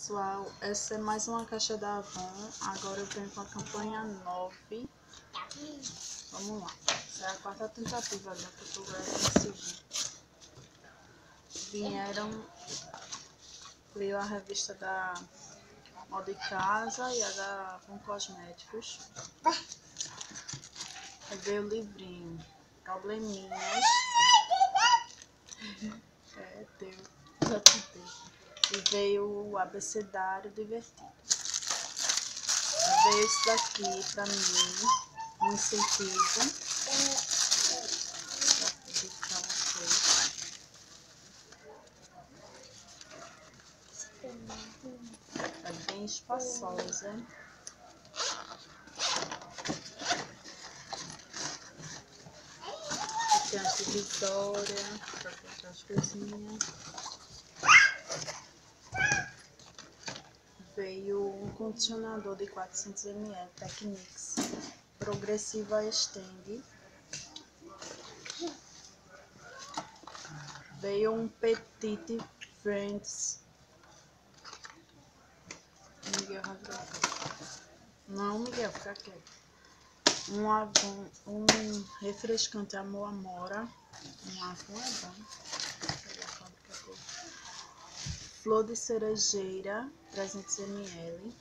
pessoal, essa é mais uma caixa da Avon. Agora eu venho com a campanha 9. Vamos lá. Essa é a quarta tentativa, né, que eu tô gravando seguir. Veio a revista da Moda e Casa e a da Avon Cosméticos. Aí veio o livrinho Probleminhas. Deu. Já tentei. E veio o abecedário divertido. Veio esse daqui pra mim, um incentivo. Pra dedicar vocês. É bem espaçosa. Tem a divisória pra colocar as coisinhas. Veio um condicionador de 400 ml Technics Progressiva Extend. Veio um Petite Friends. Miguel rasgou. Não, Miguel, fica quieto. Um Avon, um refrescante Amor Amora. Um Avon é bom. Flor de cerejeira, 300 ml.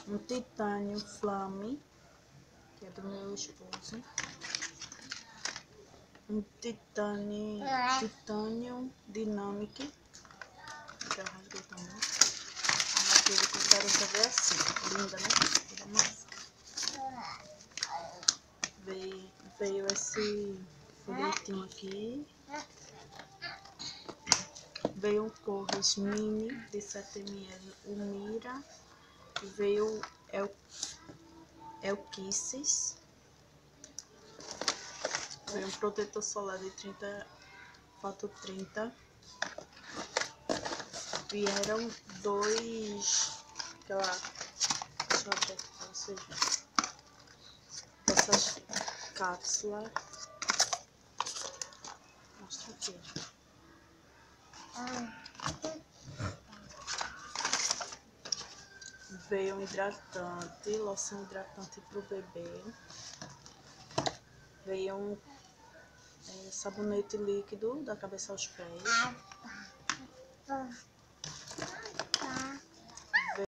Um titânio Flame, que é do meu esposo. Um titânio Dynamic, que eu rasguei também. Aquele que eu quero saber assim, linda, né? Veio esse folhetinho aqui. Veio um Corres Mini de 7 ml, o Mira. Veio Kisses. Veio um protetor solar de 30, fator 30. Vieram dois, deixa eu abrir aqui pra vocês verem. Essas cápsulas. Mostra aqui. Veio um hidratante, loção hidratante pro bebê. Veio um sabonete líquido da cabeça aos pés.